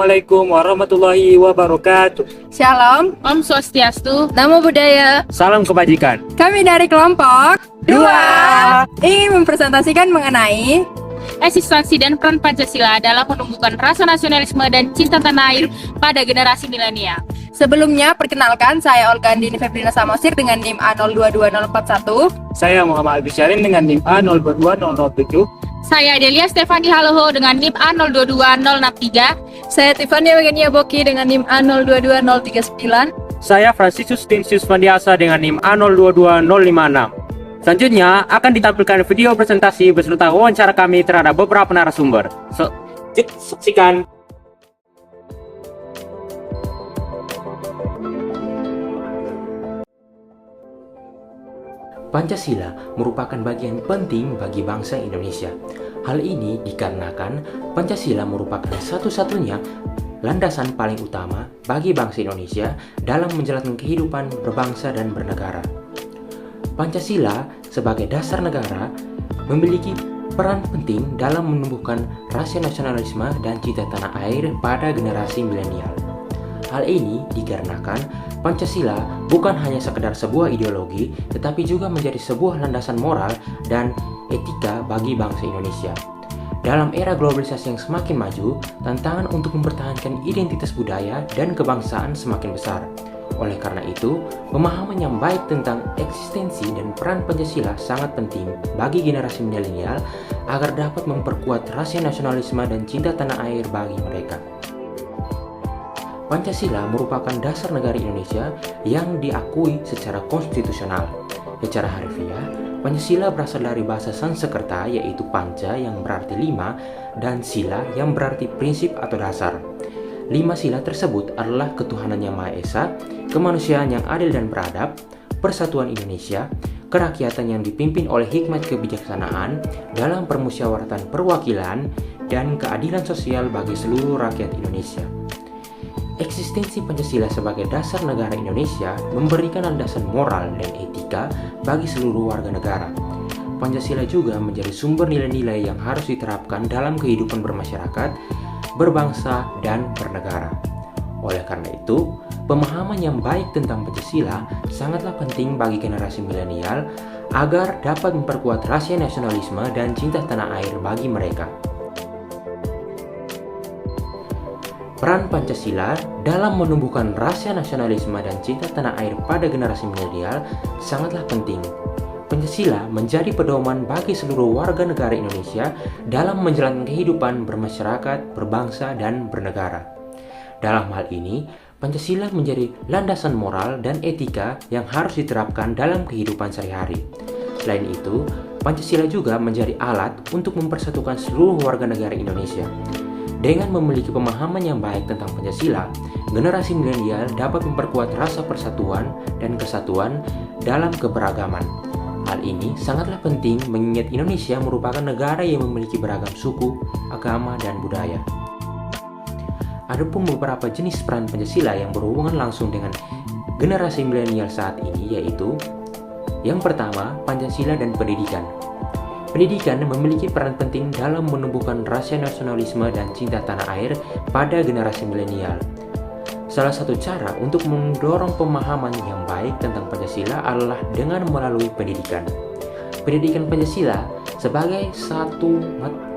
Assalamualaikum warahmatullahi wabarakatuh. Shalom, Om Swastiastu. Namo Buddhaya. Salam kebajikan. Kami dari kelompok 2 ingin mempresentasikan mengenai Eksistensi dan peran Pancasila dalam menumbuhkan rasa nasionalisme dan cinta tanah air pada generasi milenial. Sebelumnya, perkenalkan saya Olga Andini Febrina Samosir dengan NIM A022041. Saya Muhammad Abi Syarin dengan NIM A022007. Saya Delia Stefani Haloho dengan NIM A022063. Saya Tiffany Eugenia Boki dengan NIM A022039. Saya Franciscus Tinsius Fandiasa dengan NIM A022056. Selanjutnya akan ditampilkan video presentasi beserta wawancara kami terhadap beberapa narasumber. Saksikan. Pancasila merupakan bagian penting bagi bangsa Indonesia. Hal ini dikarenakan Pancasila merupakan satu-satunya landasan paling utama bagi bangsa Indonesia dalam menjalankan kehidupan berbangsa dan bernegara. Pancasila sebagai dasar negara memiliki peran penting dalam menumbuhkan rasa nasionalisme dan cinta tanah air pada generasi milenial. Hal ini dikarenakan Pancasila bukan hanya sekedar sebuah ideologi, tetapi juga menjadi sebuah landasan moral dan etika bagi bangsa Indonesia. Dalam era globalisasi yang semakin maju, tantangan untuk mempertahankan identitas budaya dan kebangsaan semakin besar. Oleh karena itu, pemahaman yang baik tentang eksistensi dan peran Pancasila sangat penting bagi generasi milenial agar dapat memperkuat rasa nasionalisme dan cinta tanah air bagi mereka. Pancasila merupakan dasar negara Indonesia yang diakui secara konstitusional. Secara harfiah, Pancasila berasal dari bahasa Sanskerta yaitu panca yang berarti 5 dan sila yang berarti prinsip atau dasar. 5 sila tersebut adalah ketuhanan yang Maha Esa, kemanusiaan yang adil dan beradab, persatuan Indonesia, kerakyatan yang dipimpin oleh hikmat kebijaksanaan dalam permusyawaratan perwakilan, dan keadilan sosial bagi seluruh rakyat Indonesia. Eksistensi Pancasila sebagai dasar negara Indonesia memberikan landasan moral dan etika bagi seluruh warga negara. Pancasila juga menjadi sumber nilai-nilai yang harus diterapkan dalam kehidupan bermasyarakat, berbangsa, dan bernegara. Oleh karena itu, pemahaman yang baik tentang Pancasila sangatlah penting bagi generasi milenial agar dapat memperkuat rasa nasionalisme dan cinta tanah air bagi mereka. Peran Pancasila dalam menumbuhkan rasa nasionalisme dan cinta tanah air pada generasi milenial sangatlah penting. Pancasila menjadi pedoman bagi seluruh warga negara Indonesia dalam menjalankan kehidupan bermasyarakat, berbangsa, dan bernegara. Dalam hal ini, Pancasila menjadi landasan moral dan etika yang harus diterapkan dalam kehidupan sehari-hari. Selain itu, Pancasila juga menjadi alat untuk mempersatukan seluruh warga negara Indonesia. Dengan memiliki pemahaman yang baik tentang Pancasila, generasi milenial dapat memperkuat rasa persatuan dan kesatuan dalam keberagaman. Hal ini sangatlah penting mengingat Indonesia merupakan negara yang memiliki beragam suku, agama, dan budaya. Adapun beberapa jenis peran Pancasila yang berhubungan langsung dengan generasi milenial saat ini yaitu: yang pertama, Pancasila dan pendidikan. Pendidikan memiliki peran penting dalam menumbuhkan rasa nasionalisme dan cinta tanah air pada generasi milenial. Salah satu cara untuk mendorong pemahaman yang baik tentang Pancasila adalah dengan melalui pendidikan. Pendidikan Pancasila sebagai satu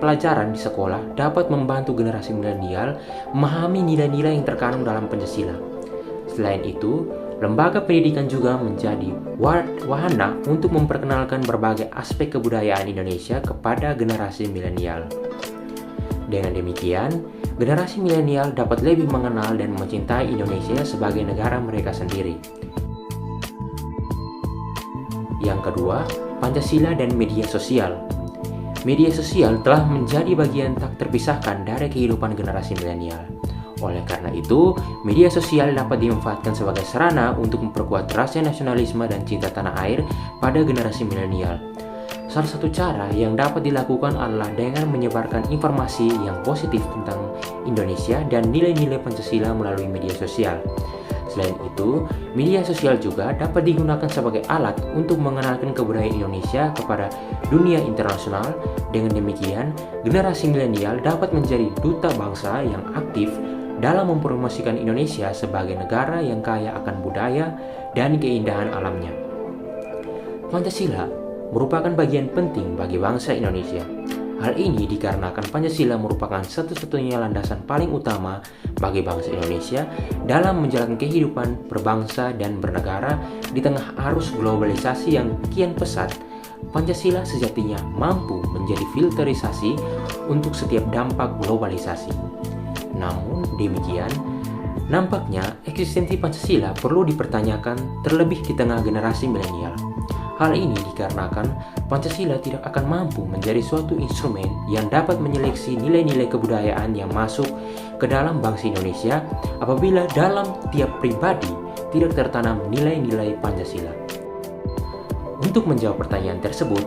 pelajaran di sekolah dapat membantu generasi milenial memahami nilai-nilai yang terkandung dalam Pancasila. Selain itu, lembaga pendidikan juga menjadi wahana untuk memperkenalkan berbagai aspek kebudayaan Indonesia kepada generasi milenial. Dengan demikian, generasi milenial dapat lebih mengenal dan mencintai Indonesia sebagai negara mereka sendiri. Yang kedua, Pancasila dan media sosial. Media sosial telah menjadi bagian tak terpisahkan dari kehidupan generasi milenial. Oleh karena itu, media sosial dapat dimanfaatkan sebagai sarana untuk memperkuat rasa nasionalisme dan cinta tanah air pada generasi milenial. Salah satu cara yang dapat dilakukan adalah dengan menyebarkan informasi yang positif tentang Indonesia dan nilai-nilai Pancasila melalui media sosial. Selain itu, media sosial juga dapat digunakan sebagai alat untuk mengenalkan kebudayaan Indonesia kepada dunia internasional. Dengan demikian, generasi milenial dapat menjadi duta bangsa yang aktif dalam mempromosikan Indonesia sebagai negara yang kaya akan budaya dan keindahan alamnya. Pancasila merupakan bagian penting bagi bangsa Indonesia. Hal ini dikarenakan Pancasila merupakan satu-satunya landasan paling utama bagi bangsa Indonesia dalam menjalankan kehidupan berbangsa dan bernegara di tengah arus globalisasi yang kian pesat. Pancasila sejatinya mampu menjadi filterisasi untuk setiap dampak globalisasi. Namun demikian, nampaknya eksistensi Pancasila perlu dipertanyakan terlebih di tengah generasi milenial. Hal ini dikarenakan Pancasila tidak akan mampu menjadi suatu instrumen yang dapat menyeleksi nilai-nilai kebudayaan yang masuk ke dalam bangsa Indonesia apabila dalam tiap pribadi tidak tertanam nilai-nilai Pancasila. Untuk menjawab pertanyaan tersebut,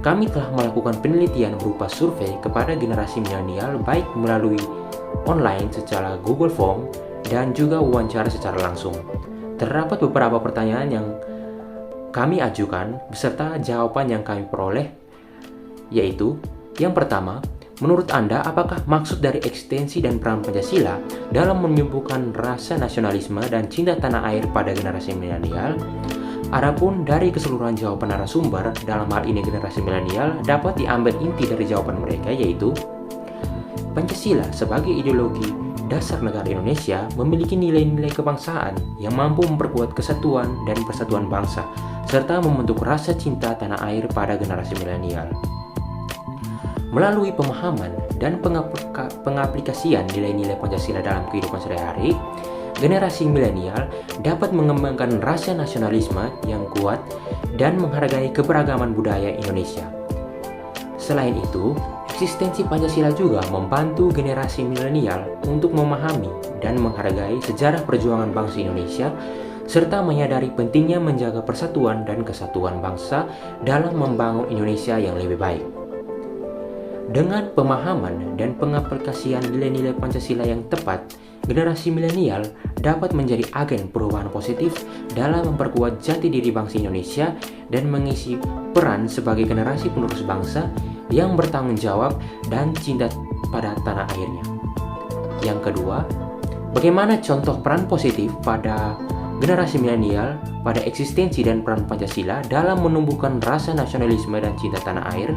kami telah melakukan penelitian berupa survei kepada generasi milenial baik melalui online secara Google Form dan juga wawancara secara langsung. Terdapat beberapa pertanyaan yang kami ajukan beserta jawaban yang kami peroleh, yaitu yang pertama, menurut Anda apakah maksud dari eksistensi dan peran Pancasila dalam menumbuhkan rasa nasionalisme dan cinta tanah air pada generasi milenial? Adapun dari keseluruhan jawaban narasumber, dalam hal ini generasi milenial, dapat diambil inti dari jawaban mereka, yaitu Pancasila sebagai ideologi dasar negara Indonesia memiliki nilai-nilai kebangsaan yang mampu memperkuat kesatuan dan persatuan bangsa, serta membentuk rasa cinta tanah air pada generasi milenial. Melalui pemahaman dan pengaplikasian nilai-nilai Pancasila dalam kehidupan sehari-hari, generasi milenial dapat mengembangkan rasa nasionalisme yang kuat dan menghargai keberagaman budaya Indonesia. Selain itu, eksistensi Pancasila juga membantu generasi milenial untuk memahami dan menghargai sejarah perjuangan bangsa Indonesia serta menyadari pentingnya menjaga persatuan dan kesatuan bangsa dalam membangun Indonesia yang lebih baik. Dengan pemahaman dan pengaplikasian nilai-nilai Pancasila yang tepat, generasi milenial dapat menjadi agen perubahan positif dalam memperkuat jati diri bangsa Indonesia dan mengisi peran sebagai generasi penerus bangsa yang bertanggung jawab dan cinta pada tanah airnya. Yang kedua, bagaimana contoh peran positif pada generasi milenial pada eksistensi dan peran Pancasila dalam menumbuhkan rasa nasionalisme dan cinta tanah air?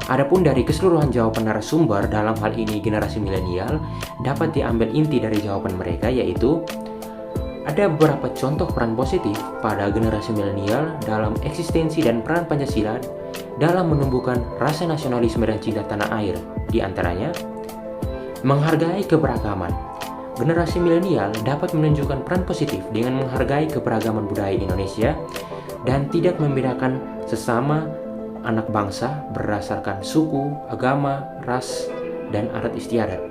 Adapun dari keseluruhan jawaban narasumber, dalam hal ini generasi milenial, dapat diambil inti dari jawaban mereka, yaitu ada beberapa contoh peran positif pada generasi milenial dalam eksistensi dan peran Pancasila dalam menumbuhkan rasa nasionalisme dan cinta tanah air. Di antaranya, menghargai keberagaman. Generasi milenial dapat menunjukkan peran positif dengan menghargai keberagaman budaya Indonesia dan tidak membedakan sesama anak bangsa berdasarkan suku, agama, ras, dan adat istiadat.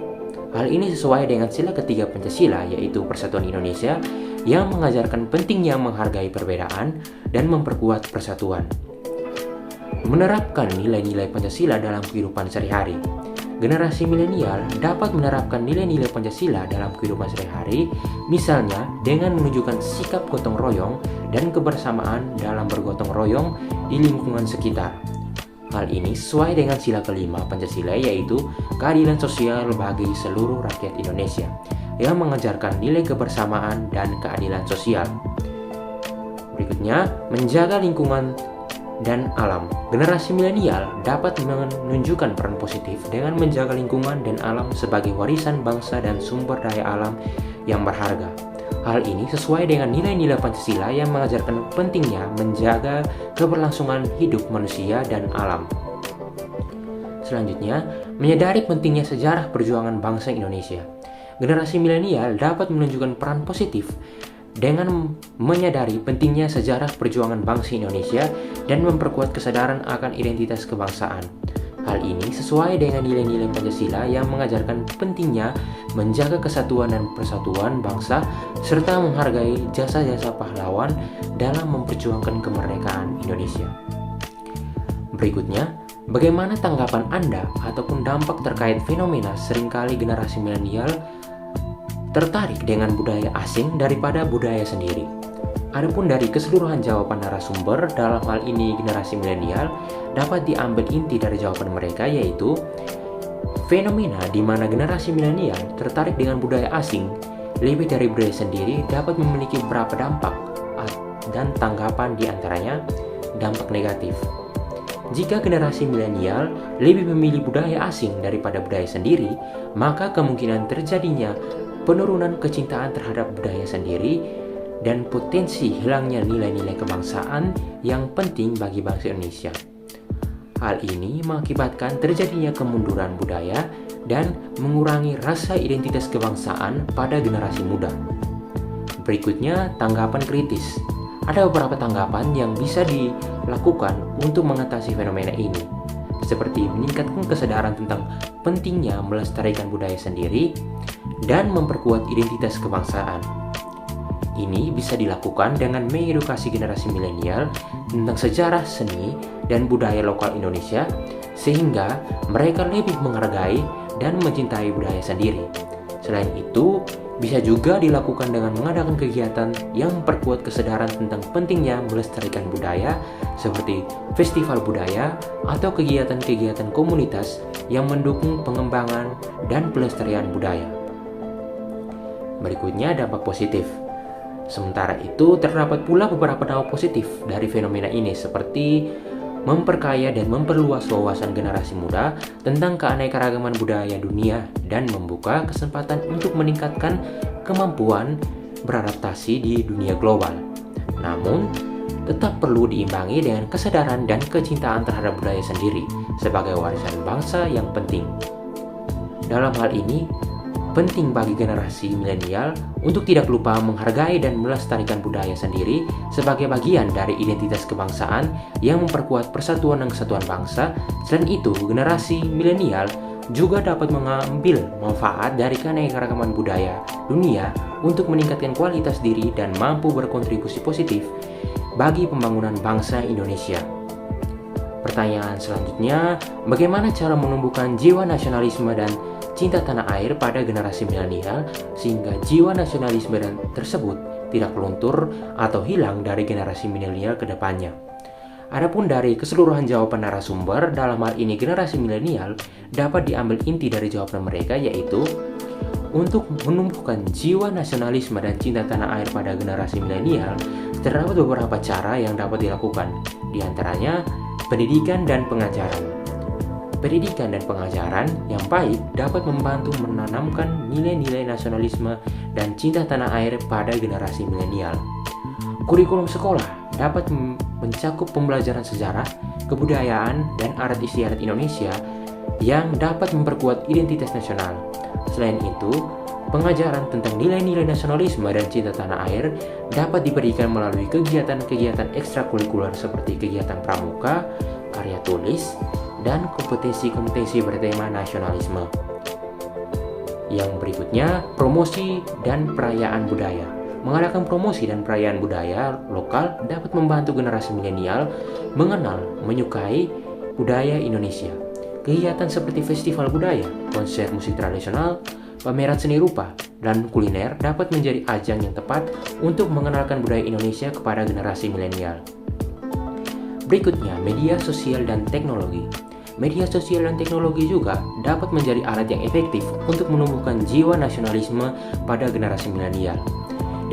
Hal ini sesuai dengan sila ketiga Pancasila, yaitu Persatuan Indonesia, yang mengajarkan pentingnya menghargai perbedaan dan memperkuat persatuan. Menerapkan nilai-nilai Pancasila dalam kehidupan sehari-hari. Generasi milenial dapat menerapkan nilai-nilai Pancasila dalam kehidupan sehari-hari, misalnya dengan menunjukkan sikap gotong royong dan kebersamaan dalam bergotong royong di lingkungan sekitar. Hal ini sesuai dengan sila kelima Pancasila, yaitu keadilan sosial bagi seluruh rakyat Indonesia, yang mengajarkan nilai kebersamaan dan keadilan sosial. Berikutnya, menjaga lingkungan dan alam. Generasi milenial dapat menunjukkan peran positif dengan menjaga lingkungan dan alam sebagai warisan bangsa dan sumber daya alam yang berharga. Hal ini sesuai dengan nilai-nilai Pancasila yang mengajarkan pentingnya menjaga keberlangsungan hidup manusia dan alam. Selanjutnya, menyadari pentingnya sejarah perjuangan bangsa Indonesia. Generasi milenial dapat menunjukkan peran positif dengan menyadari pentingnya sejarah perjuangan bangsa Indonesia dan memperkuat kesadaran akan identitas kebangsaan. Hal ini sesuai dengan nilai-nilai Pancasila yang mengajarkan pentingnya menjaga kesatuan dan persatuan bangsa serta menghargai jasa-jasa pahlawan dalam memperjuangkan kemerdekaan Indonesia. Berikutnya, bagaimana tanggapan Anda ataupun dampak terkait fenomena seringkali generasi milenial tertarik dengan budaya asing daripada budaya sendiri? Adapun dari keseluruhan jawaban narasumber, dalam hal ini generasi milenial, dapat diambil inti dari jawaban mereka, yaitu Fenomena di mana generasi milenial tertarik dengan budaya asing lebih dari budaya sendiri dapat memiliki beberapa dampak dan tanggapan, di antaranya dampak negatif. Jika generasi milenial lebih memilih budaya asing daripada budaya sendiri, maka kemungkinan terjadinya penurunan kecintaan terhadap budaya sendiri dan potensi hilangnya nilai-nilai kebangsaan yang penting bagi bangsa Indonesia. Hal ini mengakibatkan terjadinya kemunduran budaya dan mengurangi rasa identitas kebangsaan pada generasi muda. Berikutnya, tanggapan kritis. Ada beberapa tanggapan yang bisa dilakukan untuk mengatasi fenomena ini, seperti meningkatkan kesadaran tentang pentingnya melestarikan budaya sendiri dan memperkuat identitas kebangsaan. Ini bisa dilakukan dengan mengedukasi generasi milenial tentang sejarah, seni, dan budaya lokal Indonesia, sehingga mereka lebih menghargai dan mencintai budaya sendiri. Selain itu, bisa juga dilakukan dengan mengadakan kegiatan yang memperkuat kesadaran tentang pentingnya melestarikan budaya, seperti festival budaya atau kegiatan-kegiatan komunitas yang mendukung pengembangan dan pelestarian budaya. Berikutnya, dampak positif. Sementara itu, terdapat pula beberapa dampak positif dari fenomena ini, seperti memperkaya dan memperluas wawasan generasi muda tentang keanekaragaman budaya dunia dan membuka kesempatan untuk meningkatkan kemampuan beradaptasi di dunia global. Namun, tetap perlu diimbangi dengan kesadaran dan kecintaan terhadap budaya sendiri sebagai warisan bangsa yang penting. Dalam hal ini, penting bagi generasi milenial untuk tidak lupa menghargai dan melestarikan budaya sendiri sebagai bagian dari identitas kebangsaan yang memperkuat persatuan dan kesatuan bangsa. Selain itu, generasi milenial juga dapat mengambil manfaat dari keanekaragaman budaya dunia untuk meningkatkan kualitas diri dan mampu berkontribusi positif bagi pembangunan bangsa Indonesia. Pertanyaan selanjutnya, bagaimana cara menumbuhkan jiwa nasionalisme dan cinta tanah air pada generasi milenial sehingga jiwa nasionalisme tersebut tidak luntur atau hilang dari generasi milenial ke depannya? Adapun dari keseluruhan jawaban narasumber, dalam hal ini generasi milenial, dapat diambil inti dari jawaban mereka, yaitu untuk menumbuhkan jiwa nasionalisme dan cinta tanah air pada generasi milenial, terdapat beberapa cara yang dapat dilakukan, di antaranya pendidikan dan pengajaran. Pendidikan dan pengajaran yang baik dapat membantu menanamkan nilai-nilai nasionalisme dan cinta tanah air pada generasi milenial. Kurikulum sekolah dapat mencakup pembelajaran sejarah, kebudayaan, dan adat istiadat Indonesia yang dapat memperkuat identitas nasional. Selain itu, pengajaran tentang nilai-nilai nasionalisme dan cinta tanah air dapat diberikan melalui kegiatan-kegiatan ekstrakurikuler seperti kegiatan pramuka, karya tulis, dan kompetensi-kompetensi bertema nasionalisme. Yang berikutnya, promosi dan perayaan budaya. Mengadakan promosi dan perayaan budaya lokal dapat membantu generasi milenial mengenal, menyukai budaya Indonesia. Kegiatan seperti festival budaya, konser musik tradisional, pameran seni rupa, dan kuliner dapat menjadi ajang yang tepat untuk mengenalkan budaya Indonesia kepada generasi milenial. Berikutnya, media sosial dan teknologi. Media sosial dan teknologi juga dapat menjadi alat yang efektif untuk menumbuhkan jiwa nasionalisme pada generasi milenial.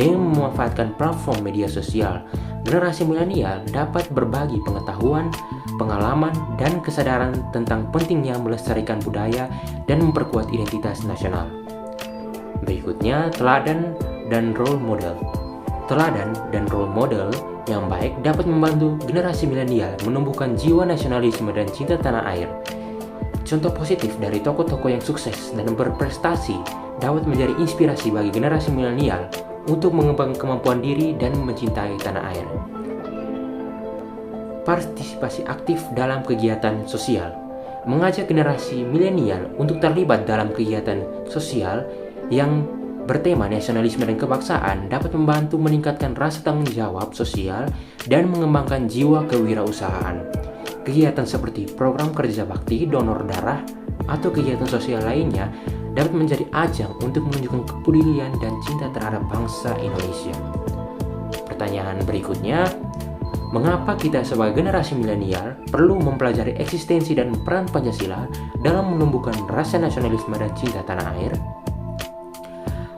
Dengan memanfaatkan platform media sosial, generasi milenial dapat berbagi pengetahuan, pengalaman, dan kesadaran tentang pentingnya melestarikan budaya dan memperkuat identitas nasional. Berikutnya, teladan dan role model. Teladan dan role model yang baik dapat membantu generasi milenial menumbuhkan jiwa nasionalisme dan cinta tanah air. Contoh positif dari tokoh-tokoh yang sukses dan berprestasi dapat menjadi inspirasi bagi generasi milenial untuk mengembangkan kemampuan diri dan mencintai tanah air. Partisipasi aktif dalam kegiatan sosial. Mengajak generasi milenial untuk terlibat dalam kegiatan sosial yang bertema nasionalisme dan kebangsaan dapat membantu meningkatkan rasa tanggung jawab sosial dan mengembangkan jiwa kewirausahaan. Kegiatan seperti program kerja bakti, donor darah, atau kegiatan sosial lainnya dapat menjadi ajang untuk menunjukkan kepedulian dan cinta terhadap bangsa Indonesia. Pertanyaan berikutnya, Mengapa kita sebagai generasi milenial perlu mempelajari eksistensi dan peran Pancasila dalam menumbuhkan rasa nasionalisme dan cinta tanah air?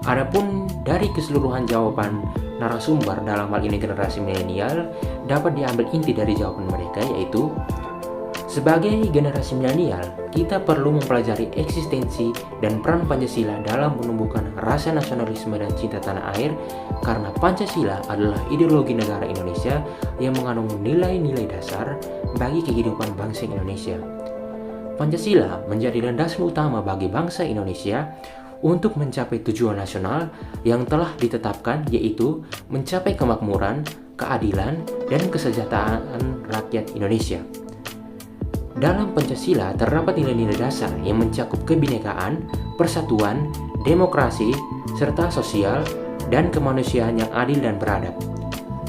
Adapun dari keseluruhan jawaban narasumber dalam hal ini generasi milenial, dapat diambil inti dari jawaban mereka, yaitu sebagai generasi milenial, kita perlu mempelajari eksistensi dan peran Pancasila dalam menumbuhkan rasa nasionalisme dan cinta tanah air, karena Pancasila adalah ideologi negara Indonesia yang mengandung nilai-nilai dasar bagi kehidupan bangsa Indonesia. Pancasila menjadi landasan utama bagi bangsa Indonesia untuk mencapai tujuan nasional yang telah ditetapkan, yaitu mencapai kemakmuran, keadilan, dan kesejahteraan rakyat Indonesia. Dalam Pancasila terdapat nilai-nilai dasar yang mencakup kebinekaan, persatuan, demokrasi, serta sosial dan kemanusiaan yang adil dan beradab.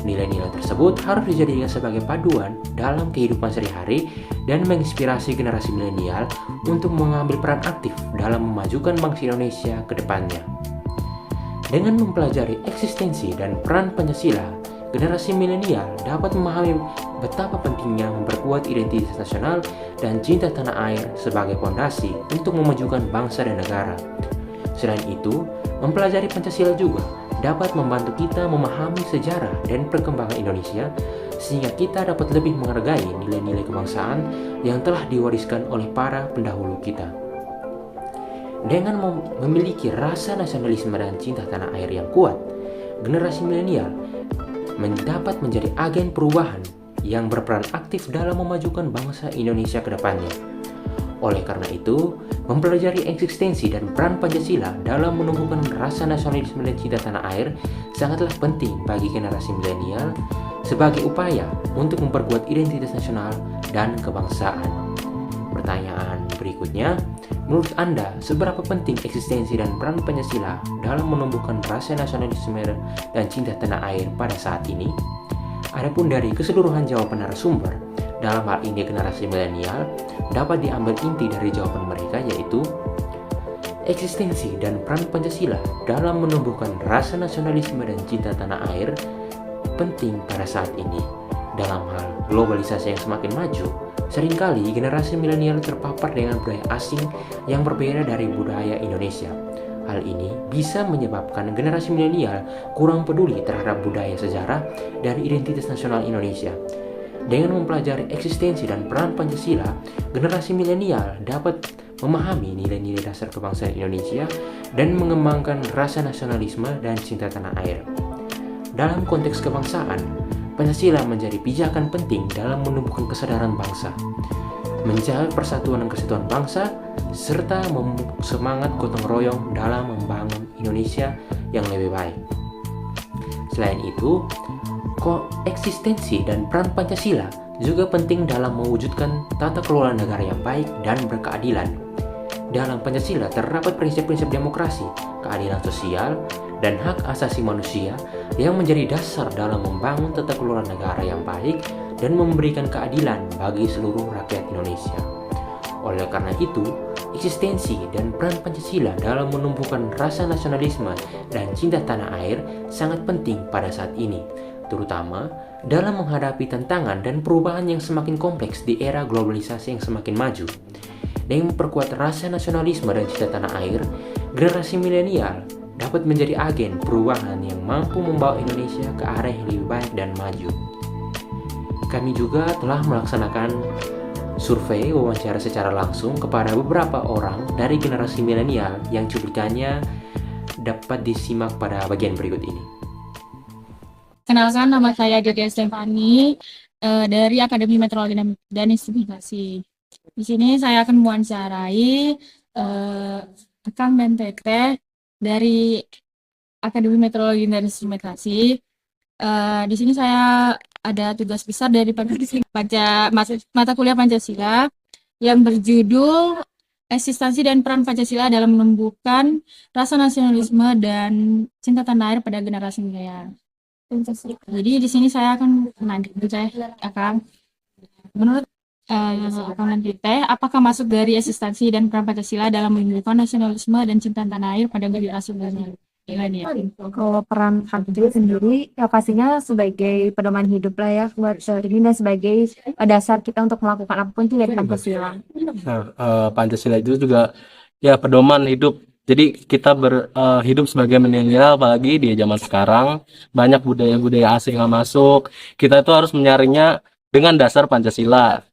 Nilai-nilai tersebut harus dijadikan sebagai paduan dalam kehidupan sehari-hari dan menginspirasi generasi milenial untuk mengambil peran aktif dalam memajukan bangsa Indonesia ke depannya. Dengan mempelajari eksistensi dan peran Pancasila, generasi milenial dapat memahami betapa pentingnya memperkuat identitas nasional dan cinta tanah air sebagai fondasi untuk memajukan bangsa dan negara. Selain itu, mempelajari Pancasila juga dapat membantu kita memahami sejarah dan perkembangan Indonesia, sehingga kita dapat lebih menghargai nilai-nilai kebangsaan yang telah diwariskan oleh para pendahulu kita. Dengan memiliki rasa nasionalisme dan cinta tanah air yang kuat, generasi milenial dapat menjadi agen perubahan yang berperan aktif dalam memajukan bangsa Indonesia ke depannya. Oleh karena itu, mempelajari eksistensi dan peran Pancasila dalam menumbuhkan rasa nasionalisme dan cinta tanah air sangatlah penting bagi generasi milenial sebagai upaya untuk memperkuat identitas nasional dan kebangsaan. Pertanyaan berikutnya, menurut Anda, seberapa penting eksistensi dan peran Pancasila dalam menumbuhkan rasa nasionalisme dan cinta tanah air pada saat ini? Adapun dari keseluruhan jawaban narasumber, dalam hal ini generasi milenial, dapat diambil inti dari jawaban mereka, yaitu eksistensi dan peran Pancasila dalam menumbuhkan rasa nasionalisme dan cinta tanah air penting pada saat ini. Dalam hal globalisasi yang semakin maju, seringkali generasi milenial terpapar dengan budaya asing yang berbeda dari budaya Indonesia. Hal ini bisa menyebabkan generasi milenial kurang peduli terhadap budaya sejarah dan identitas nasional Indonesia. Dengan mempelajari eksistensi dan peran Pancasila, generasi milenial dapat memahami nilai-nilai dasar kebangsaan Indonesia dan mengembangkan rasa nasionalisme dan cinta tanah air. Dalam konteks kebangsaan, Pancasila menjadi pijakan penting dalam menumbuhkan kesadaran bangsa, menjaga persatuan dan kesatuan bangsa, serta memupuk semangat gotong royong dalam membangun Indonesia yang lebih baik. Selain itu, koeksistensi dan peran Pancasila juga penting dalam mewujudkan tata kelola negara yang baik dan berkeadilan. Dalam Pancasila terdapat prinsip-prinsip demokrasi, keadilan sosial, dan hak asasi manusia yang menjadi dasar dalam membangun tata kelola negara yang baik dan memberikan keadilan bagi seluruh rakyat Indonesia. Oleh karena itu, eksistensi dan peran Pancasila dalam menumbuhkan rasa nasionalisme dan cinta tanah air sangat penting pada saat ini, terutama dalam menghadapi tantangan dan perubahan yang semakin kompleks di era globalisasi yang semakin maju. Dengan memperkuat rasa nasionalisme dan cinta tanah air, generasi milenial dapat menjadi agen perubahan yang mampu membawa Indonesia ke arah yang lebih baik dan maju. Kami juga telah melaksanakan survei wawancara secara langsung kepada beberapa orang dari generasi milenial yang cuplikannya dapat disimak pada bagian berikut ini. Kenalkan, nama saya Jodia Stefani dari Akademi Meteorologi dan Instrumentasi. Di sini saya akan mewawancarai Kang dan Teteh dari Akademi Meteorologi dan Instrumentasi. Di sini saya ada tugas besar dari mata kuliah Pancasila yang berjudul Eksistensi dan Peran Pancasila dalam Menumbuhkan Rasa Nasionalisme dan Cinta Tanah Air pada Generasi Milenial. Jadi di sini saya akan menanya, menurut Kang dan Teteh, apakah masuk dari eksistensi dan peran Pancasila dalam menumbuhkan nasionalisme dan cinta tanah air pada generasi milenial? Gimana ya? Kalau peran Pancasila sendiri, ya pastinya sebagai pedoman hidup lah ya buat ini dan sebagai dasar kita untuk melakukan apapun itu dari Pancasila. Nah, Pancasila itu juga ya pedoman hidup. Jadi kita hidup sebagai milenial, apalagi di zaman sekarang banyak budaya-budaya asing yang masuk. Kita itu harus menyaringnya dengan dasar Pancasila.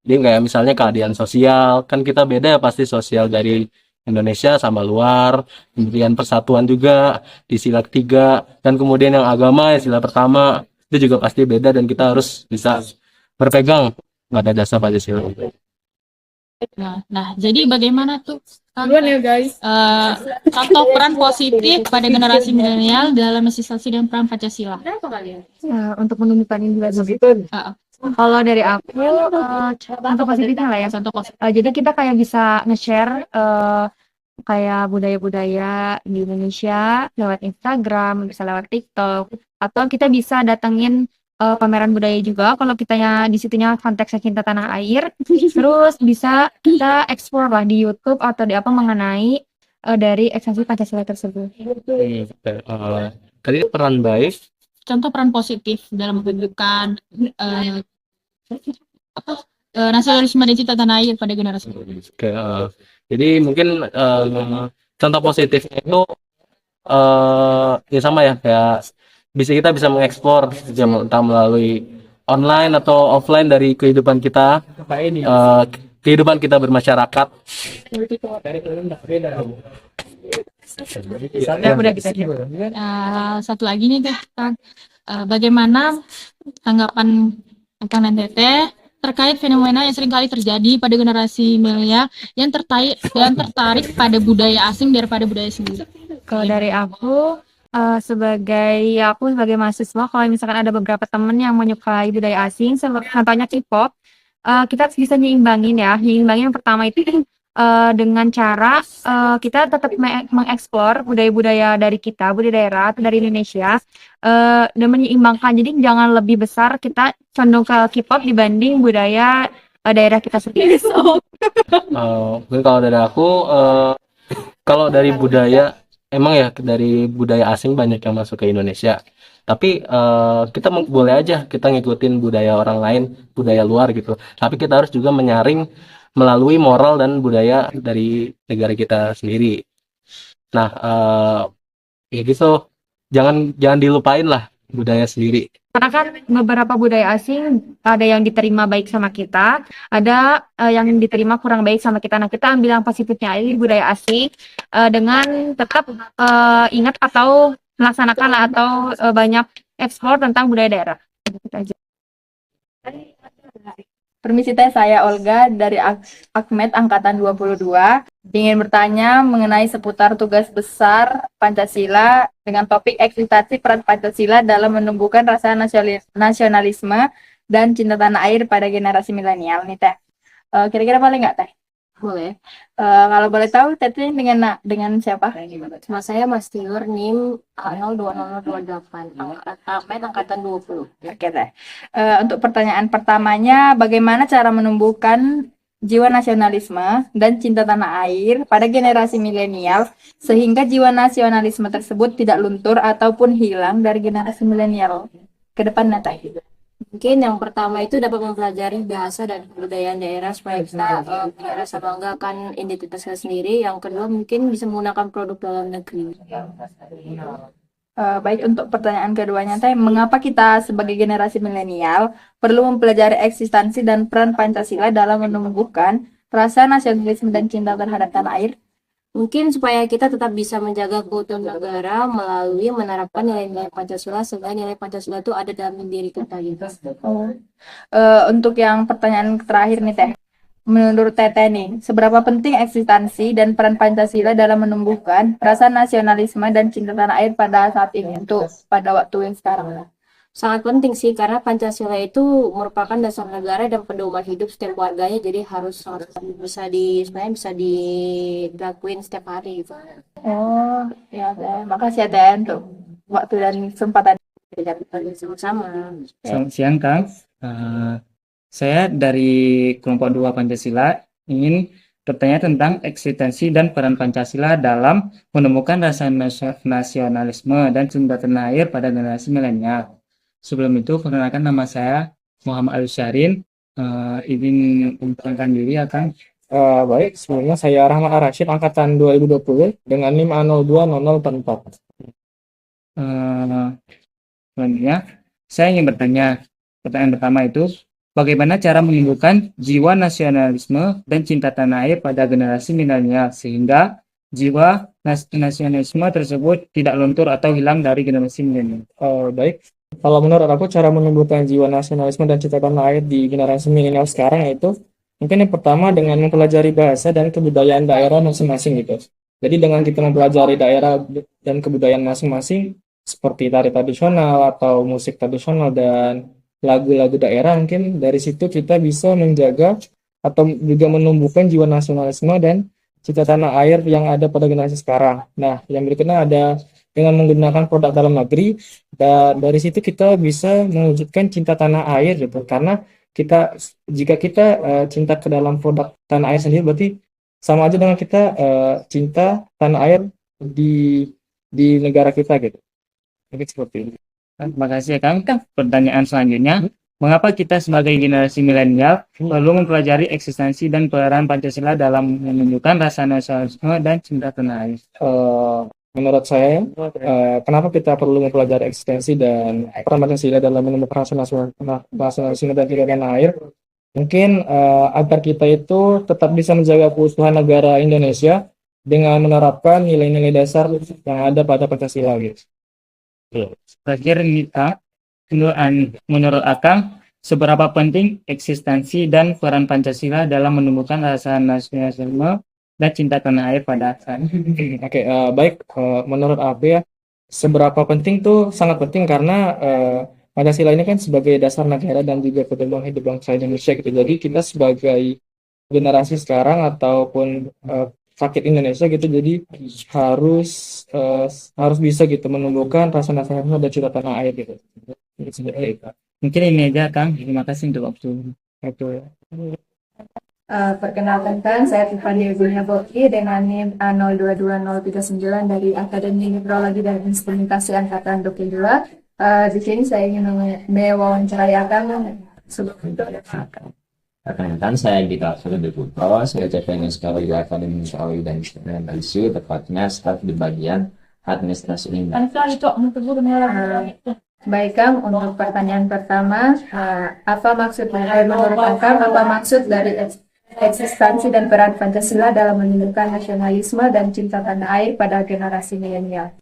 Jadi kayak misalnya keadilan sosial, kan kita beda ya pasti sosial dari Indonesia sama luar. Kemudian persatuan juga di sila ketiga, dan kemudian yang agama ya sila pertama itu juga pasti beda dan kita harus bisa berpegang pada dasar Pancasila. Nah, jadi bagaimana tuh contoh peran positif pada generasi milenial dalam sosialisasi dan peran Pancasila? Ya, untuk menumbuhkan individu. Kalau dari aku, contoh positifnya lah ya. Contoh positif. Jadi kita kayak bisa nge-share kayak budaya-budaya di Indonesia lewat Instagram, bisa lewat TikTok, atau kita bisa datengin pameran budaya juga kalau kitanya di situnya konteksnya cinta tanah air. Terus bisa kita explore lah di YouTube atau di apa mengenai dari esensi Pancasila tersebut. Tadi peran baik. Contoh peran positif dalam menunjukkan nasionalisme dan cinta tanah air pada generasi. Oke, jadi mungkin contoh positifnya itu ya sama ya, kayak kita bisa mengeksplor entah melalui online atau offline dari kehidupan kita, kehidupan kita bermasyarakat. Satu lagi nih Teh, bagaimana tanggapan Kang dan Teteh terkait fenomena yang seringkali terjadi pada generasi milenial yang tertarik pada budaya asing daripada budaya sendiri? Kalau dari aku, sebagai mahasiswa, kalau misalkan ada beberapa temen yang menyukai budaya asing, contohnya K-pop, kita bisa nyimbangin yang pertama itu dengan cara kita tetap mengeksplor budaya-budaya dari kita, budaya daerah atau dari Indonesia, dan menyeimbangkan. Jadi jangan lebih besar kita condong ke K-pop dibanding budaya daerah kita sendiri. Mungkin kalau dari aku, kalau dari budaya, emang ya dari budaya asing banyak yang masuk ke Indonesia. Tapi kita boleh aja kita ngikutin budaya orang lain, budaya luar gitu. Tapi kita harus juga menyaring melalui moral dan budaya dari negara kita sendiri. Nah, ya gitu, jangan dilupain lah budaya sendiri. Karena kan beberapa budaya asing ada yang diterima baik sama kita, ada yang diterima kurang baik sama kita. Nah, kita ambil yang positifnya ini budaya asing dengan tetap ingat atau melaksanakan atau banyak eksplor tentang budaya daerah. Gitu aja. Permisi Teh, saya Olga dari Akmed Angkatan 22. Ingin bertanya mengenai seputar tugas besar Pancasila dengan topik eksistensi peran Pancasila dalam menumbuhkan rasa nasionalisme dan cinta tanah air pada generasi milenial nih Teh. Kira-kira boleh nggak Teh? Boleh. Kalau boleh tahu Teteh dengan siapa? Nama saya Mas Tiur NIM A02028 Akmed Angkatan 20. Oke Teh. Untuk pertanyaan pertamanya, bagaimana cara menumbuhkan jiwa nasionalisme dan cinta tanah air pada generasi milenial sehingga jiwa nasionalisme tersebut tidak luntur ataupun hilang dari generasi milenial ke depannya Teh? Mungkin yang pertama itu dapat mempelajari bahasa dan kebudayaan daerah supaya kita merasa banggakan identitasnya sendiri. Yang kedua mungkin bisa menggunakan produk dalam negeri. Baik, untuk pertanyaan keduanya Teh, mengapa kita sebagai generasi milenial perlu mempelajari eksistensi dan peran Pancasila dalam menumbuhkan rasa nasionalisme dan cinta terhadap tanah air? Mungkin supaya kita tetap bisa menjaga keutuhan negara melalui menerapkan nilai-nilai Pancasila sehingga nilai Pancasila itu ada dalam diri kita gitu. Untuk yang pertanyaan terakhir nih Teh, menurut Teteh nih, seberapa penting eksistensi dan peran Pancasila dalam menumbuhkan rasa nasionalisme dan cinta tanah air pada saat ini untuk pada waktu yang sekarang? Sangat penting sih karena Pancasila itu merupakan dasar negara dan pedoman hidup setiap warganya, jadi harus sebenarnya bisa dilakuin setiap hari gitu. Oh, ya Teh. Makasih ya Teh untuk waktu dan kesempatan. Sama-sama. Selamat siang Kang. Saya dari kelompok 2 Pancasila ingin bertanya tentang eksistensi dan peran Pancasila dalam menemukan rasa nasionalisme dan cinta tanah air pada generasi milenial. Sebelum itu, perkenalkan nama saya Muhammad Al-Syarin. Izin memperkenalkan diri ya Kang. Baik, sebelumnya saya Rahmat Ar-Rasyid, angkatan 2020 dengan NIM A020044. Selanjutnya, saya ingin bertanya, pertanyaan pertama itu, bagaimana cara menumbuhkan jiwa nasionalisme dan cinta tanah air pada generasi milenial sehingga jiwa nasionalisme tersebut tidak luntur atau hilang dari generasi milenial? Baik, kalau menurut aku cara menumbuhkan jiwa nasionalisme dan cinta tanah air di generasi milenial sekarang yaitu mungkin yang pertama dengan mempelajari bahasa dan kebudayaan daerah masing-masing gitu. Jadi dengan kita mempelajari daerah dan kebudayaan masing-masing seperti tari tradisional atau musik tradisional dan lagu-lagu daerah, mungkin dari situ kita bisa menjaga atau juga menumbuhkan jiwa nasionalisme dan cita tanah air yang ada pada generasi sekarang. Nah, yang berikutnya ada dengan menggunakan produk dalam negeri, dan dari situ kita bisa mewujudkan cinta tanah air gitu. Karena jika kita cinta ke dalam produk tanah air sendiri, berarti sama aja dengan kita cinta tanah air di negara kita gitu. Mungkin seperti itu. Terima kasih ya Kang. Pertanyaan selanjutnya, mengapa kita sebagai generasi milenial perlu mempelajari eksistensi dan peran Pancasila dalam menunjukkan rasa nasionalisme dan cinta tanah air? Menurut saya, kenapa kita perlu mempelajari eksistensi dan peran Pancasila dalam menunjukkan rasa nasionalisme dan cinta tanah air? Mungkin agar kita itu tetap bisa menjaga keutuhan negara Indonesia dengan menerapkan nilai-nilai dasar yang ada pada Pancasila gitu. Terakhir nih Kang, menurut Akang, seberapa penting eksistensi dan peran Pancasila dalam menumbuhkan rasa nasionalisme dan cinta tanah air pada Akang? Oke, baik. Menurut aku ya, seberapa penting tuh sangat penting karena Pancasila ini kan sebagai dasar negara dan juga pedoman hidup bangsa Indonesia gitu. Jadi kita sebagai generasi sekarang ataupun rakyat Indonesia gitu, jadi harus bisa gitu menumbuhkan rasa nasionalisme dan cinta tanah air gitu. Mungkin ini aja Kang. Terima kasih untuk waktu. Perkenalkan kan, saya Tiffany Eugenia Boki dengan NIM A022039 dari Akademi Meteorologi dan Instrumentasi Angkatan 22. Di sini saya ingin mewawancarai Akang sebelum itu ada Akang. Perkenalkan, saya Dita Sudut Putra, saya CPNS Kawali Akademi Meteorologi dan Instrumentasi, tepatnya staf di bagian administrasi limbah. Baik Kang, untuk pertanyaan pertama, menurut Akang apa maksud dari eksistensi dan peran Pancasila dalam menunjukkan nasionalisme dan cinta tanah air pada generasi milenial?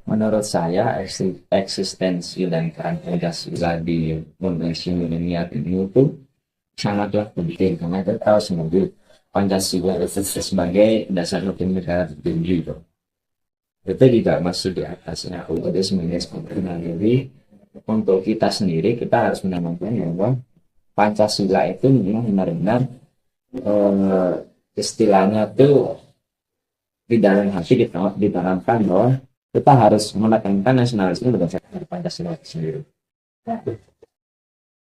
Menurut saya, eksistensi dan peran Pancasila di generasi milenial ini itu sangatlah penting karena kita tahu sendiri Pancasila itu sebagai dasar hukum negara tertinggi itu tidak masuk di atasnya. Jadi sebenarnya sendiri untuk kita sendiri kita harus menanamkan bahwa Pancasila itu memang benar-benar istilahnya tuh di dalam hati ditanamkan bahwa kita harus menekankan nasionalisme berdasarkan Pancasila itu sendiri.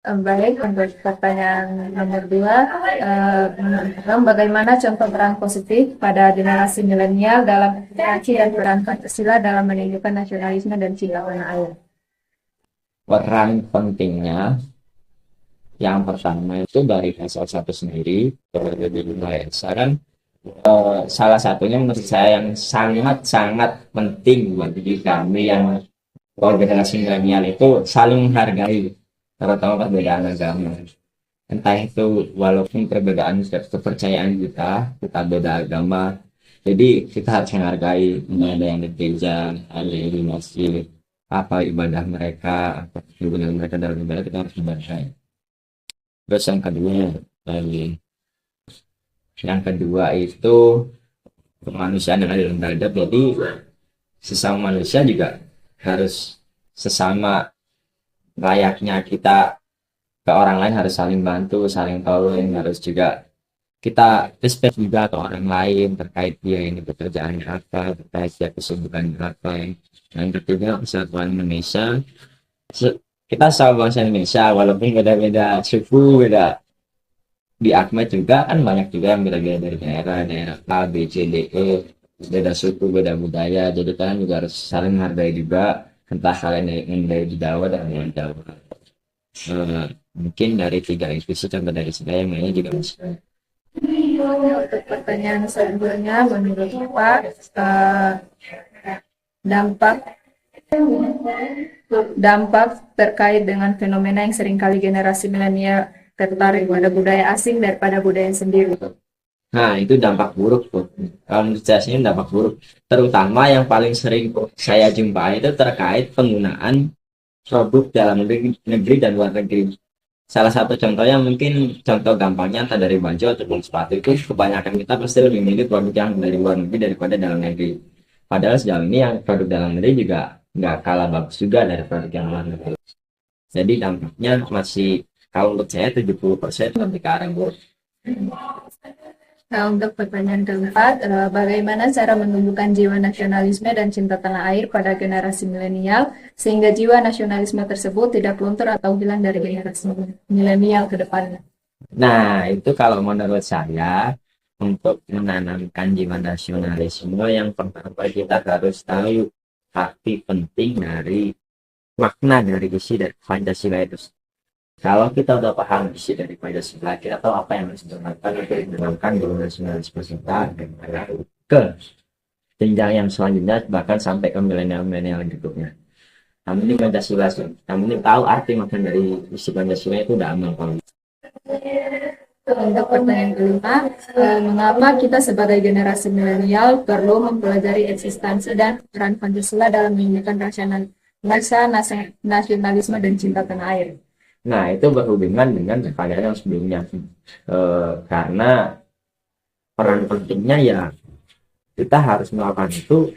Baik, untuk pertanyaan nomor 2, bagaimana contoh peran positif pada generasi milenial dalam integrasi dan peran Pancasila dalam menunjukkan nasionalisme dan cinta tanah air? Peran pentingnya yang pertama itu dari satu sendiri, dari Indonesia kan salah satunya menurut saya yang sangat penting bagi kami yang generasi milenial itu saling menghargai, terutama perbedaan agama. Entah itu walaupun perbedaan kepercayaan kita beda agama, jadi kita harus menghargai. Ada yang di gereja, ada yang di masjid, apa ibadah mereka, apa ibadah mereka dalam ibadah, kita harus menghargai. Terus yang kedua itu kemanusiaan yang ada dalam beradab. Jadi sesama manusia juga harus sesama layaknya kita ke orang lain harus saling bantu, saling tolong, harus juga kita respect juga ke orang lain terkait dia ini pekerjaan apa, terkait dia kesibukan apa. Yang ketiga persatuan Indonesia, kita sama bangsa Indonesia walaupun beda-beda suku, beda di Akmed juga kan banyak juga yang beda-beda dari daerah A, B, C, D, E, beda suku, beda budaya. Jadi kalian juga harus saling menghargai juga, entah kalian dari di Jawa dan luar Jawa. Mungkin dari 3 itu sih contoh dari saya, yang lainnya juga bisa. Untuk pertanyaan selanjutnya, menurut Bapak, dampak terkait dengan fenomena yang seringkali generasi milenial tertarik pada budaya asing daripada budaya sendiri. Nah, itu dampak buruk tuh. Kalau menurut saya sih dampak buruk. Terutama yang paling sering saya jumpai itu terkait penggunaan produk dalam negeri dan luar negeri. Salah satu contohnya mungkin contoh gampangnya entah dari baju ataupun sepatu, itu kebanyakan kita pasti lebih milih produk yang dari luar negeri daripada dalam negeri. Padahal sejauh ini yang produk dalam negeri juga nggak kalah bagus juga dari produk yang luar negeri. Jadi dampaknya masih, kalau menurut saya 70% lebih ke arah buruk. Nah, untuk pertanyaan keempat, bagaimana cara menumbuhkan jiwa nasionalisme dan cinta tanah air pada generasi milenial sehingga jiwa nasionalisme tersebut tidak luntur atau hilang dari generasi milenial ke depannya? Nah, itu kalau menurut saya, untuk menanamkan jiwa nasionalisme yang pertama kita harus tahu arti penting dari makna dari isi dari Pancasila itu. Kalau kita udah paham isi dari Pancasila, kita tahu apa yang harus dilakukan untuk menanamkan jiwa nasionalisme kita ke jenjang yang selanjutnya, bahkan sampai ke milenial berikutnya. Namun ini Pancasila, namun ini tahu arti makna dari isi Pancasila itu udah amal kalau. Untuk pertanyaan kelima, mengapa kita sebagai generasi milenial perlu mempelajari eksistensi dan peran Pancasila dalam menumbuhkan rasa nasionalisme dan cinta tanah air? Nah, itu berhubungan dengan pertanyaan yang sebelumnya. Karena peran pentingnya ya kita harus melakukan itu,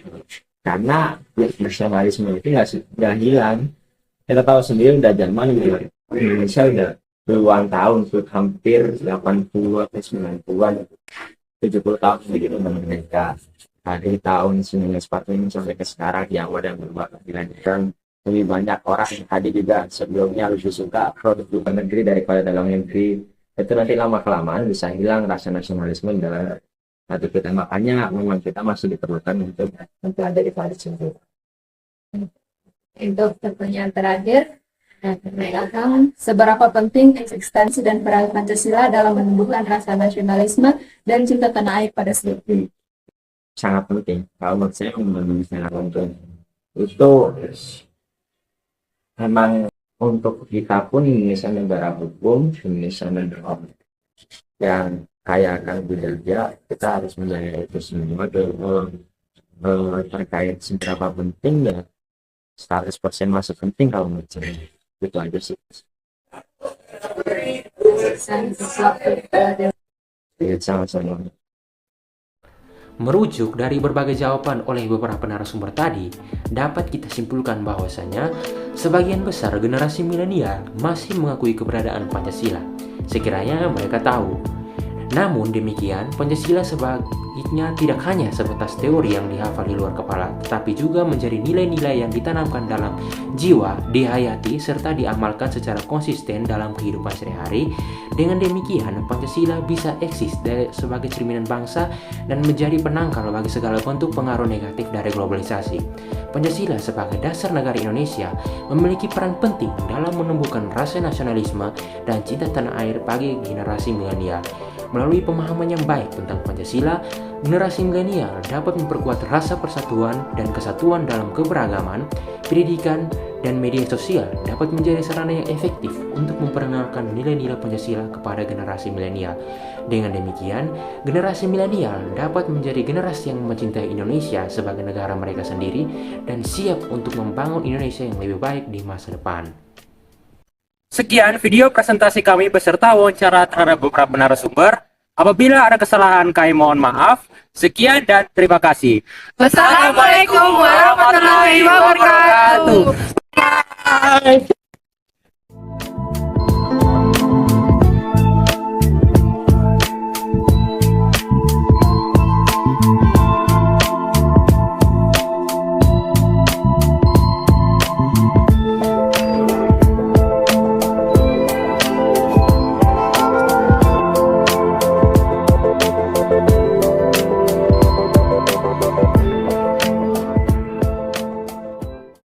karena nasionalisme itu nggak hilang. Kita tahu sendiri udah zaman Indonesia udah puluhan tahun, hampir 80 atau 90-an, 70 tahun begitu mereka. Dari tahun 1945 sampai ke sekarang yang ada berubah dilanjutkan. Lebih banyak orang yang tadi juga sebelumnya lebih suka produk luar negeri daripada dalam negeri. Itu nanti lama-kelamaan bisa hilang rasa nasionalisme dalam satu kita. Makanya memang kita masih diperlukan untuk mempelajari Pancasila. Untuk pertanyaan terakhir, seberapa penting eksistensi dan peran Pancasila dalam menumbuhkan rasa nasionalisme dan cinta tanah air pada seluruh dunia? Sangat penting. Kalau menurut saya sangat penting. Itu memang untuk kita pun Indonesia negara hukum, Indonesia negara yang kaya akan budaya, kita harus menjaga itu semua. Terkait seberapa penting ya 100% masuk penting kalau menurut saya. Itu aja sih. Sama-sama. Merujuk dari berbagai jawaban oleh beberapa narasumber tadi, dapat kita simpulkan bahwasanya sebagian besar generasi milenial masih mengakui keberadaan Pancasila, sekiranya mereka tahu. Namun demikian, Pancasila sebaiknya tidak hanya sebatas teori yang dihafal di luar kepala, tetapi juga menjadi nilai-nilai yang ditanamkan dalam jiwa, dihayati, serta diamalkan secara konsisten dalam kehidupan sehari-hari. Dengan demikian, Pancasila bisa eksis sebagai cerminan bangsa dan menjadi penangkal bagi segala bentuk pengaruh negatif dari globalisasi. Pancasila sebagai dasar negara Indonesia memiliki peran penting dalam menumbuhkan rasa nasionalisme dan cinta tanah air bagi generasi milenial. Melalui pemahaman yang baik tentang Pancasila, generasi milenial dapat memperkuat rasa persatuan dan kesatuan dalam keberagaman. Pendidikan dan media sosial dapat menjadi sarana yang efektif untuk memperkenalkan nilai-nilai Pancasila kepada generasi milenial. Dengan demikian, generasi milenial dapat menjadi generasi yang mencintai Indonesia sebagai negara mereka sendiri dan siap untuk membangun Indonesia yang lebih baik di masa depan. Sekian video presentasi kami beserta wawancara terhadap beberapa narasumber. Apabila ada kesalahan, kami mohon maaf. Sekian dan terima kasih. Wassalamualaikum warahmatullahi wabarakatuh.